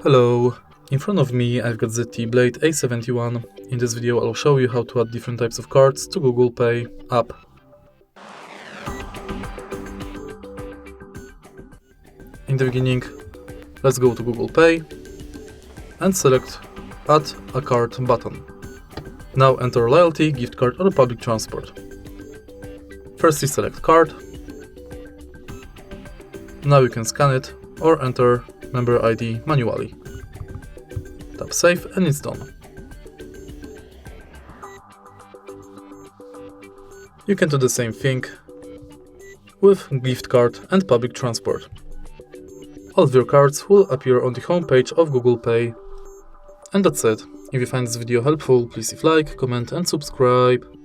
Hello, in front of me I've got ZTE Blade A71. In this video I'll show you how to add different types of cards to Google Pay app. In the beginning, let's go to Google Pay and select Add a Card button. Now enter loyalty, gift card or public transport. Firstly select card. Now you can scan it or enter member ID manually. Tap save and it's done. You can do the same thing with gift card and public transport. All of your cards will appear on the homepage of Google Pay. And that's it. If you find this video helpful, please leave a like, comment and subscribe.